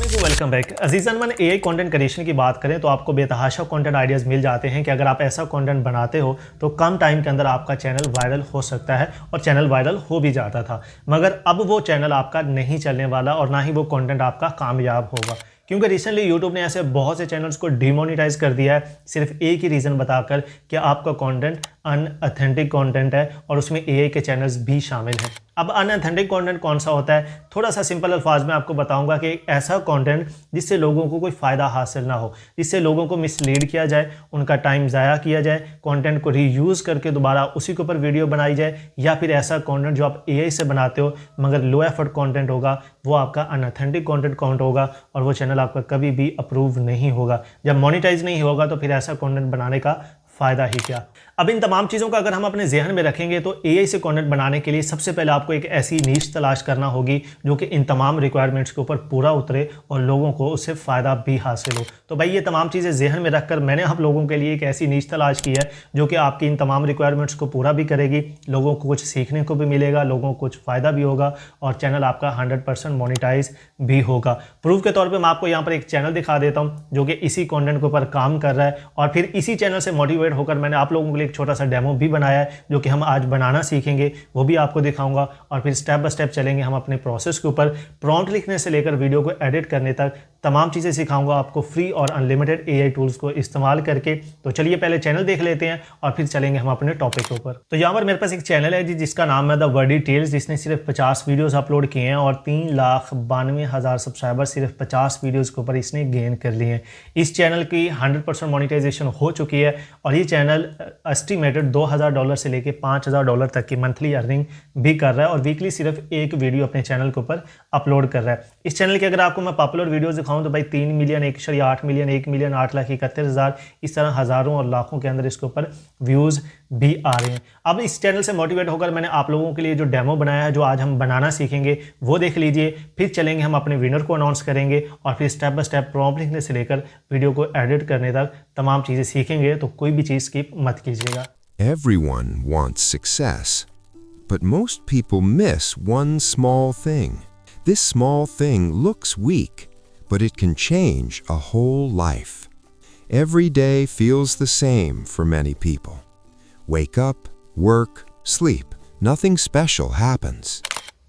Welcome back अजीज़ान। मैंने AI content creation की बात करें तो आपको बेतहाशा कंटेंट आइडियाज़ मिल जाते हैं कि अगर आप ऐसा कंटेंट बनाते हो तो कम टाइम के अंदर आपका चैनल वायरल हो सकता है, और चैनल वायरल हो भी जाता था। मगर अब वो चैनल आपका नहीं चलने वाला और ना ही वो कंटेंट आपका कामयाब होगा, क्योंकि रिसेंटली यूट्यूब ने ऐसे बहुत से चैनल्स को डिमोनेटाइज कर दिया है सिर्फ एक ही रीज़न बताकर कि आपका कंटेंट अनऑथेंटिक कंटेंट है और उसमें एआई के चैनल्स भी शामिल हैं। अब अनऑथेंटिक कंटेंट कौन सा होता है, थोड़ा सा सिंपल अल्फाज में आपको बताऊंगा कि ऐसा कंटेंट जिससे लोगों को कोई फ़ायदा हासिल ना हो, जिससे लोगों को मिसलीड किया जाए, उनका टाइम ज़ाया किया जाए, कंटेंट को रीयूज़ करके दोबारा उसी के ऊपर वीडियो बनाई जाए, या फिर ऐसा कंटेंट जो आप एआई से बनाते हो मगर लो एफर्ट कंटेंट होगा, वो आपका अनऑथेंटिक कंटेंट काउंट होगा और वो चैनल आपका कभी भी अप्रूव नहीं होगा। जब मोनेटाइज नहीं होगा तो फिर ऐसा कंटेंट बनाने का फ़ायदा ही क्या। अब इन तमाम चीज़ों का अगर हम अपने जहन में रखेंगे तो एआई से कंटेंट बनाने के लिए सबसे पहले आपको एक ऐसी नीश तलाश करना होगी जो कि इन तमाम रिक्वायरमेंट्स के ऊपर पूरा उतरे और लोगों को उससे फ़ायदा भी हासिल हो। तो भाई ये तमाम चीज़ें जहन में रखकर मैंने आप लोगों के लिए एक ऐसी नीश तलाश की है जो कि आपकी इन तमाम रिक्वायरमेंट्स को पूरा भी करेगी, लोगों को कुछ सीखने को भी मिलेगा, लोगों को कुछ फ़ायदा भी होगा और चैनल आपका 100% मोनेटाइज भी होगा। प्रूफ के तौर पर मैं आपको यहाँ पर एक चैनल दिखा देता हूँ जो कि इसी कॉन्टेंट के ऊपर काम कर रहा है, और फिर इसी चैनल से मोटिवेट होकर मैंने आप लोगों के लिए एक छोटा सा डेमो भी बनाया है जो कि हम आज बनाना सीखेंगे, वो भी आपको दिखाऊंगा। और फिर स्टेप बाय स्टेप चलेंगे हम अपने प्रोसेस के ऊपर, प्रॉम्प्ट लिखने से लेकर वीडियो को एडिट करने तक तमाम चीज़ें सिखाऊंगा आपको फ्री और अनलिमिटेड एआई टूल्स को इस्तेमाल करके। तो चलिए पहले चैनल देख लेते हैं और फिर चलेंगे हम अपने टॉपिक के ऊपर। तो यहाँ पर मेरे पास एक चैनल है जिसका नाम है द वर्डी टेल्स, जिसने सिर्फ 50 वीडियोस अपलोड किए हैं और 3,92,000 सब्सक्राइबर सिर्फ 50 वीडियोस के ऊपर इसने गेन कर लिए हैं। इस चैनल की 100% मोनेटाइजेशन हो चुकी है और ये चैनल एस्टिमेटेड $2,000 से लेके $5,000 तक की मंथली अर्निंग भी कर रहा है और वीकली सिर्फ एक वीडियो अपने चैनल के ऊपर अपलोड कर रहा है। इस चैनल के अगर आपको मैं पॉपुलर वीडियोस दिखाऊं तो भाई 3 मिलियन, 1.8 मिलियन, 1 मिलियन, 8,71,000, इस तरह हज़ारों और लाखों के अंदर इसके ऊपर व्यूज़ भी आ रहे हैं। अब इस चैनल से मोटिवेट होकर मैंने आप लोगों के लिए जो डेमो बनाया है, जो आज हम बनाना सीखेंगे, वो देख लीजिए। फिर चलेंगे हम अपने विनर को अनाउंस करेंगे और फिर स्टेप बाय स्टेप प्रॉम्प्ट लिखने से लेकर वीडियो को एडिट करने तक तमाम चीज़ें सीखेंगे, तो कोई भी चीज़ स्किप मत कीजिएगा। Everyone wants success, but most people miss one small thing. This small thing looks weak, but it can change a whole life. Every day feels the same for many people. Wake up, work, sleep. Nothing special happens.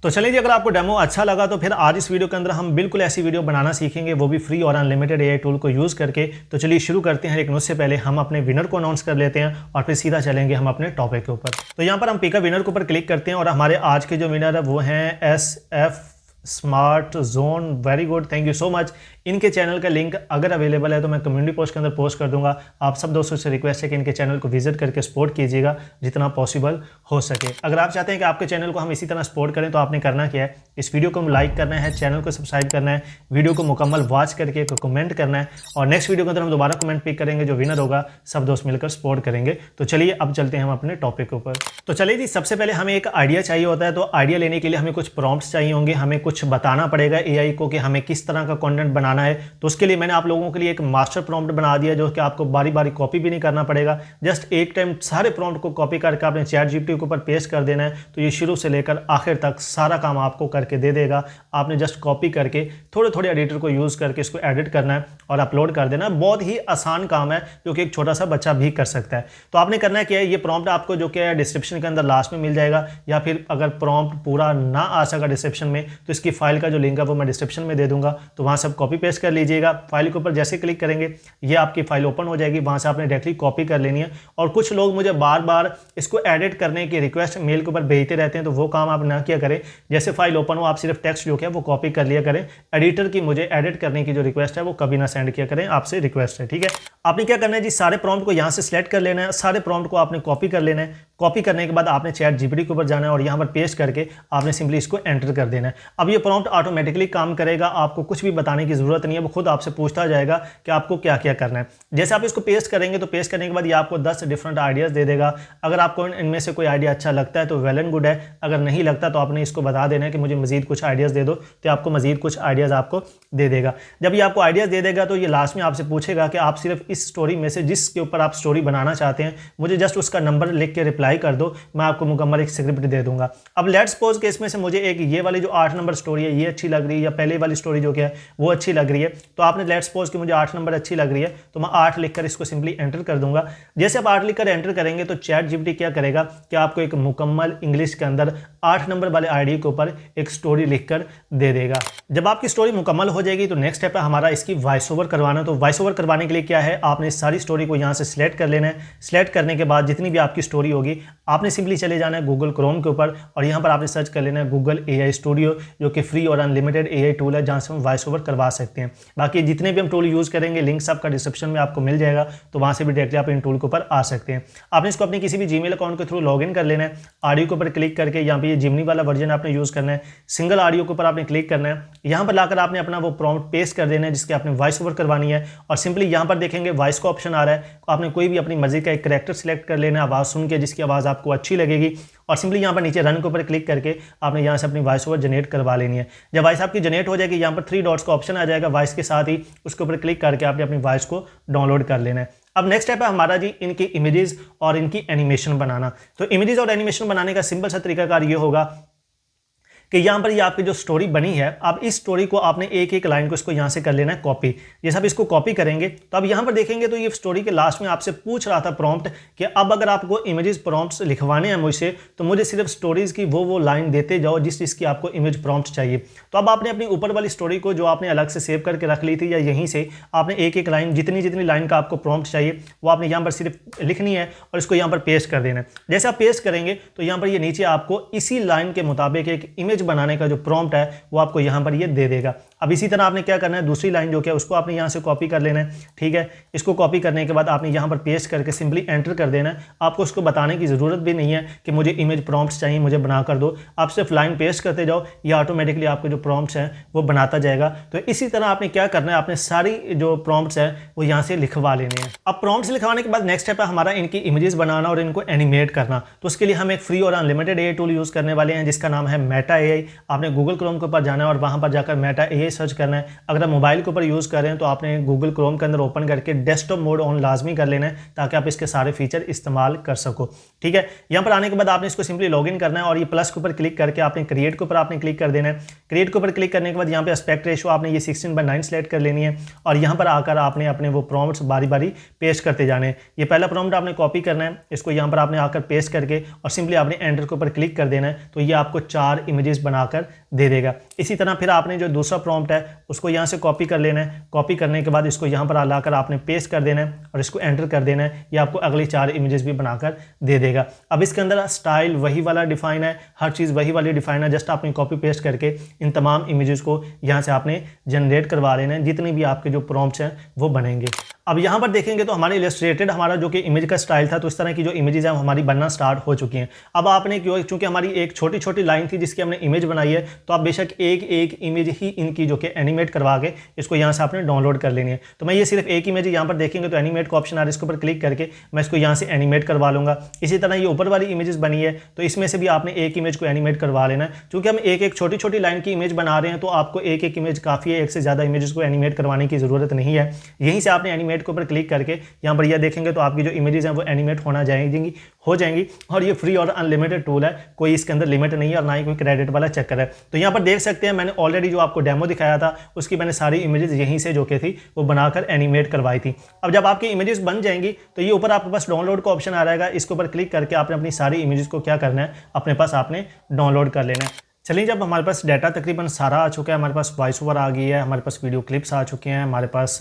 तो चलिए जी, अगर आपको demo अच्छा लगा तो फिर आज इस वीडियो के अंदर हम बिल्कुल ऐसी वीडियो बनाना सीखेंगे, वो भी फ्री और अनलिमिटेड एआई टूल को यूज़ करके। तो चलिए शुरू करते हैं, लेकिन उससे पहले हम अपने विनर को अनाउंस कर लेते हैं और फिर सीधा चलेंगे हम अपने टॉपिक के ऊपर। तो यहाँ पर हम पिक अ विनर के ऊपर क्लिक करते हैं और हमारे आज के जो विनर है वो हैं SF smart zone. Very good, thank you so much. इनके चैनल का लिंक अगर अवेलेबल है तो मैं कम्युनिटी पोस्ट के अंदर पोस्ट कर दूंगा। आप सब दोस्तों से रिक्वेस्ट है कि इनके चैनल को विजिट करके सपोर्ट कीजिएगा जितना पॉसिबल हो सके। अगर आप चाहते हैं कि आपके चैनल को हम इसी तरह सपोर्ट करें तो आपने करना क्या है, इस वीडियो को लाइक करना है, चैनल को सब्सक्राइब करना है, वीडियो को मुकम्मल वॉच करके कमेंट करना है, और नेक्स्ट वीडियो के अंदर हम दोबारा कमेंट पिक करेंगे, जो विनर होगा सब दोस्त मिलकर सपोर्ट करेंगे। तो चलिए अब चलते हैं हम अपने टॉपिक के ऊपर। तो चलिए जी, सबसे पहले हमें एक आइडिया चाहिए होता है। तो आइडिया लेने के लिए हमें कुछ प्रॉम्प्ट्स चाहिए होंगे, हमें कुछ बताना पड़ेगा एआई को कि हमें किस तरह का कंटेंट बनाना है। तो उसके लिए मैंने आप लोगों के लिए एक मास्टर प्रॉम्प्ट बना दिया जो कि आपको बारी बारी कॉपी भी नहीं करना पड़ेगा। जस्ट एक टाइम सारे प्रॉम्प्ट को कॉपी करके आपने चैट जीपीटी के ऊपर पेस्ट कर देना है, तो ये शुरू से लेकर आखिर तक सारा काम आपको करके दे देगा। आपने जस्ट कॉपी करके थोड़े थोड़े एडिटर को यूज़ करके इसको एडिट करना है और अपलोड कर देना है। बहुत ही आसान काम है जो कि एक छोटा सा बच्चा भी कर सकता है। तो आपने करना क्या है, ये प्रॉम्प्ट आपको जो कि डिस्क्रिप्शन के अंदर लास्ट में मिल जाएगा, या फिर अगर प्रॉम्प्ट पूरा ना आ सका डिस्क्रिप्शन में तो इसकी फाइल का जो लिंक है वो मैं डिस्क्रिप्शन में दे दूंगा, तो वहाँ सब कॉपी पेस्ट कर लीजिएगा। फाइल के ऊपर जैसे क्लिक करेंगे ये आपकी फाइल ओपन हो जाएगी, वहाँ से आपने डायरेक्टली कॉपी कर लेनी है। और कुछ लोग मुझे बार बार इसको एडिट करने की रिक्वेस्ट मेल के ऊपर भेजते रहते हैं, तो वो काम आप ना किया करें। जैसे फाइल ओपन हो आप सिर्फ टेक्स्ट जो है वो कॉपी कर लिया करें। एडिटर की मुझे एडिट करने की जो रिक्वेस्ट है वो कभी ना सेंड किया करें, आपसे रिक्वेस्ट है, ठीक है। आपने क्या करना है जी, सारे प्रॉम्प्ट को यहाँ से सिलेक्ट कर लेना है, सारे प्रॉम्प्ट को आपने कॉपी कर लेना है। कॉपी करने के बाद आपने चैट जीपीटी के ऊपर जाना है और यहाँ पर पेस्ट करके आपने सिंपली इसको एंटर कर देना है। अब ये प्रॉम्प्ट ऑटोमेटिकली काम करेगा, आपको कुछ भी बताने की जरूरत नहीं है, वो खुद आपसे पूछता जाएगा कि आपको क्या क्या करना है। जैसे आप इसको पेस्ट करेंगे तो पेस्ट करने के बाद ये आपको 10 डिफरेंट आइडियाज़ दे देगा। अगर आपको इनमें से कोई आइडिया अच्छा लगता है तो वेल एंड गुड है, अगर नहीं लगता तो आपने इसको बता देना है कि मुझे मजीद कुछ आइडियाज़ दे दो, तो आपको मजीद कुछ आइडियाज़ आपको दे देगा। जब ये आपको आइडियाज़ दे देगा तो ये लास्ट में आपसे पूछेगा कि आप सिर्फ इस स्टोरी में से जिसके ऊपर आप स्टोरी बनाना चाहते हैं मुझे जस्ट उसका नंबर लिख के रिप्लाई कर दो, मैं आपको मुकम्मल एक स्क्रिप्ट दे दूंगा। अब लेट्स सपोज कि इसमें से मुझे एक ये वाली जो 8 नंबर स्टोरी है ये अच्छी लग रही है, या पहले वाली स्टोरी जो क्या है वो अच्छी लग रही है, तो आपने लेट्स सपोज कि मुझे 8 नंबर अच्छी लग रही है तो मैं 8 लिखकर इसको सिंपली एंटर कर दूंगा। जैसे आप 8 लिखकर एंटर करेंगे तो चैट जीपीटी क्या करेगा कि आपको एक मुकम्मल इंग्लिश के अंदर 8 नंबर वाले आईडी के ऊपर एक स्टोरी लिखकर दे देगा। जब आपकी स्टोरी मुकम्मल हो जाएगी तो नेक्स्ट स्टेप है हमारा इसकी वॉइस ओवर करवाना। तो वॉइस ओवर करवाने के लिए क्या है, आपने इस सारी स्टोरी को यहाँ से सिलेक्ट कर लेना है। सिलेक्ट करने के बाद जितनी भी आपकी स्टोरी होगी आपने सिंपली चले जाना है गूगल क्रोम के ऊपर और यहाँ पर आपने सर्च कर लेना है गूगल AI स्टूडियो, जो कि फ्री और अनलिमिटेड AI टूल है जहाँ से हम वॉइस ओवर करवा सकते हैं। बाकी जितने भी हम टूल यूज़ करेंगे लिंक्स आपका डिस्क्रिप्शन में आपको मिल जाएगा, तो वहाँ से भी डायरेक्टली आप इन टूल के ऊपर आ सकते हैं। आपने इसको अपने किसी भी जीमेल अकाउंट के थ्रू लॉगिन कर लेना है। ऑडियो के ऊपर क्लिक करके यहाँ पे ये जिमनी वाला वर्जन आपने यूज़ करना है, सिंगल ऑडियो के ऊपर आपने क्लिक करना है। यहाँ पर लाकर आपने अपना वो प्रॉम्प्ट पेस्ट कर देना है जिसकी आपने वॉइस ओवर करवानी है, और सिंपली यहाँ पर देखेंगे वॉइस का ऑप्शन आ रहा है, आपने कोई भी अपनी मर्जी का एक कैरेक्टर सिलेक्ट कर लेना है आवाज़ सुन के जिसकी आवाज़ आपको अच्छी लगेगी, और सिंपली यहाँ पर नीचे रन के ऊपर क्लिक करके आपने यहाँ से अपनी वॉइस ओवर जनरेट करवा लेनी है। जब वॉइस आपकी जनरेट हो जाएगी यहाँ पर 3 डॉट्स का ऑप्शन आ जाएगा वॉइस के साथ ही, उसके ऊपर क्लिक करके आपने अपनी वॉइस को डाउनलोड कर लेना है। अब नेक्स्ट स्टेप है हमारा जी इनकी इमेजेस और इनकी एनिमेशन बनाना। तो इमेजेस और एनिमेशन बनाने का सिंपल सा तरीकाकार ये होगा कि यहाँ पर ये आपकी जो स्टोरी बनी है, अब इस स्टोरी को आपने एक एक लाइन को इसको यहाँ से कर लेना है कॉपी। जैसे आप इसको कॉपी करेंगे तो अब यहाँ पर देखेंगे तो ये स्टोरी के लास्ट में आपसे पूछ रहा था प्रॉम्प्ट कि अब अगर आपको इमेजेस प्रॉम्प्ट्स लिखवाने हैं मुझसे तो मुझे सिर्फ स्टोरीज की वो लाइन देते जाओ जिस चीज़ की आपको इमेज प्रॉम्प्ट चाहिए। तो अब आपने अपनी ऊपर वाली स्टोरी को जो आपने अलग से सेव करके रख ली थी या यहीं से आपने एक एक लाइन जितनी लाइन का आपको प्रॉम्प्ट चाहिए वो आपने यहाँ पर सिर्फ लिखनी है और इसको यहाँ पर पेस्ट कर देना है। जैसे आप पेस्ट करेंगे तो यहाँ पर ये नीचे आपको इसी लाइन के मुताबिक एक इमेज बनाने का जो प्रॉम्प्ट है वो आपको यहां पर ये दे देगा। अब इसी तरह आपने क्या करना है, दूसरी लाइन जो क्या उसको आपने यहां से कॉपी कर लेना है। ठीक है, इसको कॉपी करने के बाद आपने यहां पर पेस्ट करके सिंपली एंटर कर देना है। आपको उसको बताने की ज़रूरत भी नहीं है कि मुझे इमेज प्रॉम्प्ट्स चाहिए, मुझे बना कर दो। आप सिर्फ लाइन पेस्ट करते जाओ, ये ऑटोमेटिकली आपके जो प्रॉम्प्ट्स हैं वो बनाता जाएगा। तो इसी तरह आपने क्या करना है, आपने सारी जो प्रॉम्प्ट्स हैं वो यहाँ से लिखवा लेने हैं। अब प्रॉम्प्ट्स लिखवाने के बाद नेक्स्ट स्टेप है हमारा इनकी इमेजेस बनाना और इनको एनिमेट करना। तो उसके लिए हम एक फ्री और अनलिमिटेड AI टूल यूज़ करने वाले हैं जिसका नाम है मेटा AI। आपने गूगल क्रोम के ऊपर जाना है और वहां पर जाकर मेटा AI सर्च करना है। अगर आप मोबाइल के ऊपर यूज़ कर रहे हैं तो आपने गूगल क्रोम के अंदर ओपन करके डेस्कटॉप मोड ऑन लाजमी कर लेना है ताकि आप इसके सारे फीचर इस्तेमाल कर सको। ठीक है, यहाँ पर आने के बाद आपने इसको सिंपली लॉगिन करना है और ये प्लस के ऊपर क्लिक करके आपने क्रिएट के ऊपर आपने क्लिक कर देना है। क्रिएट के ऊपर क्लिक करने के बाद यहाँ पे एस्पेक्ट रेशो आपने ये 16:9 सेलेक्ट कर लेनी है और यहाँ पर आकर आपने अपने वो प्रॉम्प्ट्स बारी बारी पेस्ट करते जाने हैं। ये पहला प्रॉम्प्ट आपने कॉपी करना है, इसको यहाँ पर आपने आकर पेस्ट करके और सिंपली आपने एंटर के ऊपर क्लिक कर देना है, तो ये आपको 4 इमेजेस बनाकर दे देगा। इसी तरह फिर आपने जो दूसरा प्रॉम्प्ट है उसको यहाँ से कॉपी कर लेना है। कॉपी करने के बाद इसको यहाँ पर लाकर आपने पेस्ट कर देना है और इसको एंटर कर देना है। ये आपको अगली 4 इमेजेस भी बनाकर दे देगा। अब इसके अंदर स्टाइल वही वाला डिफाइन है, हर चीज़ वही वाली डिफाइन है, जस्ट आपने कॉपी पेस्ट करके इन तमाम इमेजेस को यहाँ से आपने जनरेट करवा लेना है। जितनी भी आपके जो प्रॉम्प्ट्स हैं वो बनेंगे। अब यहाँ पर देखेंगे तो हमारे इलस्ट्रेटेड हमारा जो कि इमेज का स्टाइल था, तो इस तरह की जो इमेजेस हैं हमारी बनना स्टार्ट हो चुकी हैं। अब आपने क्यों, चूंकि हमारी एक छोटी छोटी लाइन थी जिसकी हमने इमेज बनाई है, तो आप बेशक एक एक इमेज ही इनकी जो कि एनिमेट करवा के इसको यहाँ से आपने डाउनलोड कर लेनी है। तो मैं ये सिर्फ एक इमेज यहाँ पर देखेंगे तो एनिमेट का ऑप्शन आ रहा है, इसके ऊपर क्लिक करके मैं इसको यहाँ से एनिमेट करवा लूँगा। इसी तरह ये ऊपर वाली इमेजेस बनी है तो इसमें से भी आपने एक इमेज को एनिमेट करवा लेना है। चूँकि हम एक एक छोटी छोटी लाइन की इमेज बना रहे हैं तो आपको एक एक इमेज काफ़ी है, एक से ज़्यादा इमेजेस को एनिमेट करवाने की ज़रूरत नहीं है। यहीं से आपने एनिमेट के ऊपर क्लिक करके यहाँ पर यह देखेंगे तो आपकी जो इमेजेस हैं वो एनिमेट हो जाएंगी और ये फ्री और अनलिमिटेड टूल है, कोई इसके अंदर लिमिट नहीं है और ना ही कोई क्रेडिट वाला चक्कर है। तो यहाँ पर देख सकते हैं मैंने ऑलरेडी जो आपको डेमो दिखाया था उसकी मैंने सारी इमेजेस यहीं से जो कि थी वो बनाकर एनिमेट करवाई थी। अब जब आपकी इमेजेस बन जाएंगी तो ये ऊपर आपके पास डाउनलोड का ऑप्शन आ रहेगा, इसके ऊपर क्लिक करके आपने अपनी सारी इमेजेस को क्या करना है, अपने पास आपने डाउनलोड कर लेना है। चलिए, जब हमारे पास डाटा तकरीबन सारा आ चुका है, हमारे पास वॉइस ओवर आ गई है, हमारे पास वीडियो क्लिप्स आ चुके हैं, हमारे पास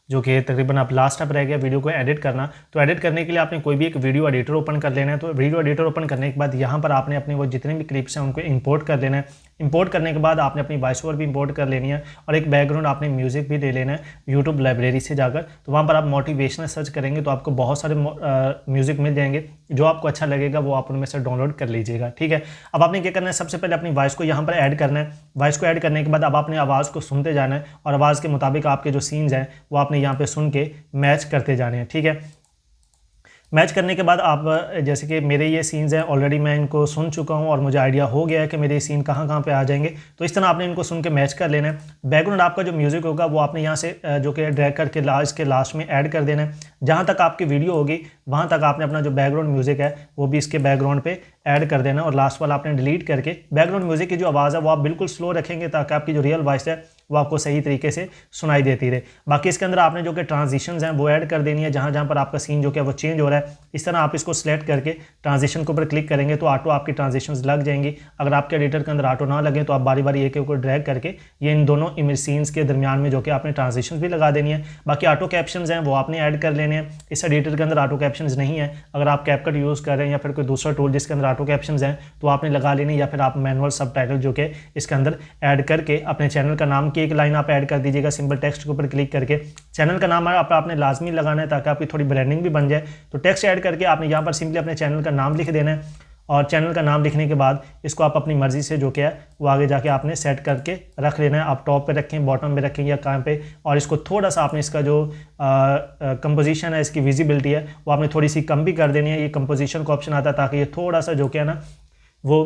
जो कि तकरीबन अब लास्ट स्टेप रह गया वीडियो को एडिट करना। तो एडिट करने के लिए आपने कोई भी एक वीडियो एडिटर ओपन कर लेना है। तो वीडियो एडिटर ओपन करने के बाद यहाँ पर आपने अपने वो जितने भी क्लिप्स हैं उनको इंपोर्ट कर लेना है। इंपोर्ट करने के बाद आपने अपनी वॉइस ओवर भी इंपोर्ट कर लेनी है और एक बैकग्राउंड आपने म्यूजिक भी ले लेना है यूट्यूब लाइब्रेरी से जाकर। तो वहाँ पर आप मोटिवेशनल सर्च करेंगे तो आपको बहुत सारे म्यूजिक मिल जाएंगे, जो आपको अच्छा लगेगा वो आप उनमें से डाउनलोड कर लीजिएगा। ठीक है, अब आपने क्या करना है, सबसे पहले अपनी वॉइस को यहाँ पर ऐड करना है। वॉइस को ऐड करने के बाद अब आपने आवाज़ को सुनते जाना है और आवाज़ के मुताबिक आपके जो सीन्स हैं वो आपने यहाँ पे सुन के मैच करते जाने हैं। ठीक है, मैच करने के बाद आप जैसे कि मेरे ये सीन्स हैं, ऑलरेडी मैं इनको सुन चुका हूँ और मुझे आइडिया हो गया है कि मेरे सीन कहाँ कहाँ पे आ जाएंगे। तो इस तरह आपने इनको सुन के मैच कर लेना है। बैकग्राउंड आपका जो म्यूज़िक होगा वो आपने यहाँ से जो कि ड्रैग करके इसके लास्ट में ऐड कर देना है। जहाँ तक आपकी वीडियो होगी वहाँ तक आपने अपना जो बैकग्राउंड म्यूज़िक है वो भी इसके बैकग्राउंड पे ऐड कर देना, और लास्ट वाला आपने डिलीट करके बैकग्राउंड म्यूज़िक की जो आवाज़ है वो आप बिल्कुल स्लो रखेंगे ताकि आपकी जो रियल वॉइस है वो आपको सही तरीके से सुनाई देती रहे। बाकी इसके अंदर आपने जो कि ट्रांजिशंस हैं वो ऐड कर देनी है, जहाँ जहाँ पर आपका सीन जो कि वो चेंज हो रहा है। इस तरह आप इसको सेलेक्ट करके ट्रांजिशन के ऊपर क्लिक करेंगे तो ऑटो आपकी ट्रांजिशंस लग जाएंगी। अगर आपके एडिटर के अंदर ऑटो ना लगे तो आप बारी बारी एक ऊपर ड्रैग करके ये इन दोनों इमेज सीन्स के दरमियान में जो कि आपने ट्रांजिशंस भी लगा देनी है। बाकी ऑटो कैप्शंस हैं वो आपने ऐड कर लेने हैं। इस एडिटर के अंदर ऑटो कैप्शंस नहीं है। अगर आप कैपकट यूज़ कर रहे हैं या फिर कोई दूसरा टूल जिसके अंदर ऑटो कैप्शंस हैं तो आपने लगा लेनी, या फिर आप मैनुअल सबटाइटल जो कि इसके अंदर ऐड करके अपने चैनल का नाम की एक लाइन आप ऐड कर दीजिएगा। सिंपल टेक्स्ट के ऊपर क्लिक करके चैनल का नाम आपने लाजमी लगाना है ताकि आपकी थोड़ी ब्रांडिंग भी बन जाए। तो टेक्स्ट ऐड करके आपने यहाँ पर सिंपली अपने चैनल का नाम लिख देना है, और चैनल का नाम लिखने के बाद इसको आप अपनी मर्जी से जो क्या है वो आगे जाके आपने सेट करके रख लेना है। आप टॉप पे रखें, बॉटम पे रखें या कहाँ पे, और इसको थोड़ा सा आपने इसका जो कंपोजिशन है, इसकी विजिबिलिटी है वो आपने थोड़ी सी कम भी कर देनी है। ये कंपोजिशन का ऑप्शन आता है ताकि ये थोड़ा सा जो क्या है ना वो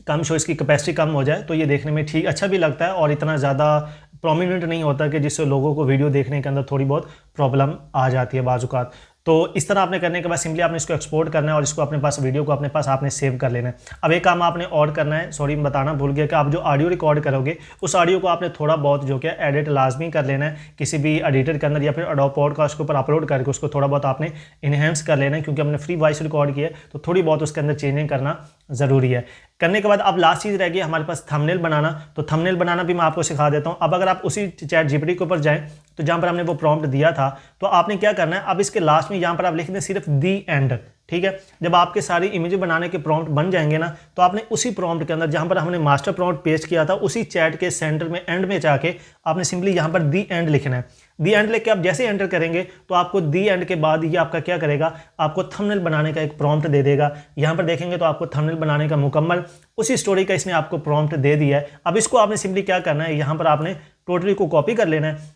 कम शो, इसकी कैपेसिटी कम हो जाए तो ये देखने में ठीक अच्छा भी लगता है और इतना ज़्यादा प्रोमिनेंट नहीं होता कि जिससे लोगों को वीडियो देखने के अंदर थोड़ी बहुत प्रॉब्लम आ जाती है बाज़-औक़ात। तो इस तरह आपने करने के बाद सिंपली आपने इसको एक्सपोर्ट करना है और इसको अपने पास वीडियो को अपने पास आपने सेव कर लेना है। अब एक काम आपने और करना है, सॉरी मैं बताना भूल गया, कि आप जो ऑडियो रिकॉर्ड करोगे उस ऑडियो को आपने थोड़ा बहुत जो कि एडिट लाजमी कर लेना है किसी भी एडिटर के अंदर या फिर एडोब पॉडकास्ट के ऊपर अपलोड करके उसको थोड़ा बहुत आपने इन्हेंस कर लेना है, क्योंकि हमने फ्री वॉइस रिकॉर्ड किया है तो थोड़ी बहुत उसके अंदर चेंजिंग करना ज़रूरी है। करने के बाद अब लास्ट चीज़ रह गई हमारे पास थंबनेल बनाना। तो थंबनेल बनाना भी मैं आपको सिखा देता हूँ। अब अगर आप उसी चैट जीपीटी के ऊपर जाएं तो जहाँ पर हमने वो प्रॉम्प्ट दिया था तो आपने क्या करना है, अब इसके लास्ट में यहाँ पर आप लिख दें सिर्फ दी एंड। ठीक है, जब आपके सारी इमेज बनाने के प्रॉम्प्ट बन जाएंगे ना तो आपने उसी प्रॉम्प्ट के अंदर जहां पर हमने मास्टर प्रॉम्प्ट पेस्ट किया था उसी चैट के सेंटर में एंड में जाके आपने सिंपली यहां पर दी एंड लिखना है। दी एंड लेके आप जैसे एंटर करेंगे तो आपको दी एंड के बाद ये आपका क्या करेगा, आपको थंबनेल बनाने का एक प्रॉम्प्ट दे देगा। यहां पर देखेंगे तो आपको थंबनेल बनाने का मुकम्मल उसी स्टोरी का इसने आपको प्रॉम्प्ट दे दिया है। अब इसको आपने सिंपली क्या करना है, यहां पर आपने टोटली को कॉपी कर लेना है।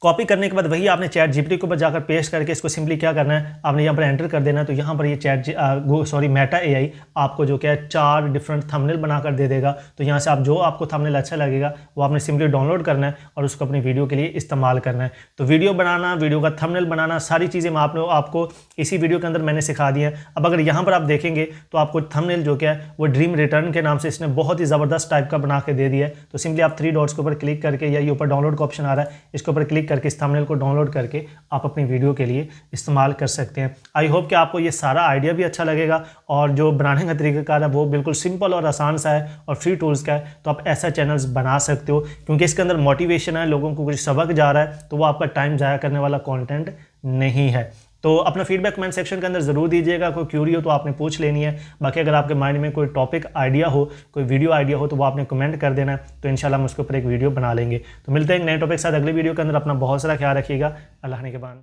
कॉपी करने के बाद वही आपने चैट जीपीटी के ऊपर जाकर पेस्ट करके इसको सिंपली क्या करना है, आपने यहाँ पर एंटर कर देना है। तो यहाँ पर ये मेटा एआई आपको जो क्या है 4 डिफरेंट थंबनेल बनाकर दे देगा। तो यहाँ से आप जो आपको थंबनेल अच्छा लगेगा वो आपने सिंपली डाउनलोड करना है और उसको अपनी वीडियो के लिए इस्तेमाल करना है। तो वीडियो बनाना, वीडियो का थंबनेल बनाना, सारी चीज़ें मैं आपको इसी वीडियो के अंदर मैंने सिखा दी है। अब अगर यहाँ पर आप देखेंगे तो आपको थंबनेल जो क्या है वो ड्रीम रिटर्न के नाम से इसने बहुत ही ज़बरदस्त टाइप का बना के दे दिया है। तो सिंपली आप 3 डॉट्स के ऊपर क्लिक करके, या ये ऊपर डाउनलोड का ऑप्शन आ रहा है, इसके ऊपर क्लिक करके इस थंबनेल को डाउनलोड करके आप अपनी वीडियो के लिए इस्तेमाल कर सकते हैं। आई होप कि आपको ये सारा आइडिया भी अच्छा लगेगा और जो बनाने का तरीकाकार है वो बिल्कुल सिंपल और आसान सा है और फ्री टूल्स का है। तो आप ऐसा चैनल्स बना सकते हो क्योंकि इसके अंदर मोटिवेशन है, लोगों को कुछ सबक जा रहा है, तो वो आपका टाइम ज़ाया करने वाला कंटेंट नहीं है। तो अपना फीडबैक कमेंट सेक्शन के अंदर ज़रूर दीजिएगा। कोई क्यूरी हो तो आपने पूछ लेनी है। बाकी अगर आपके माइंड में कोई टॉपिक आइडिया हो, कोई वीडियो आइडिया हो तो वो आपने कमेंट कर देना है। तो इंशाल्लाह हम उसके ऊपर एक वीडियो बना लेंगे। तो मिलते हैं एक नए टॉपिक के साथ अगले वीडियो के अंदर। अपना बहुत सारा ख्याल रखिएगा। अल्लाह ने के बाद।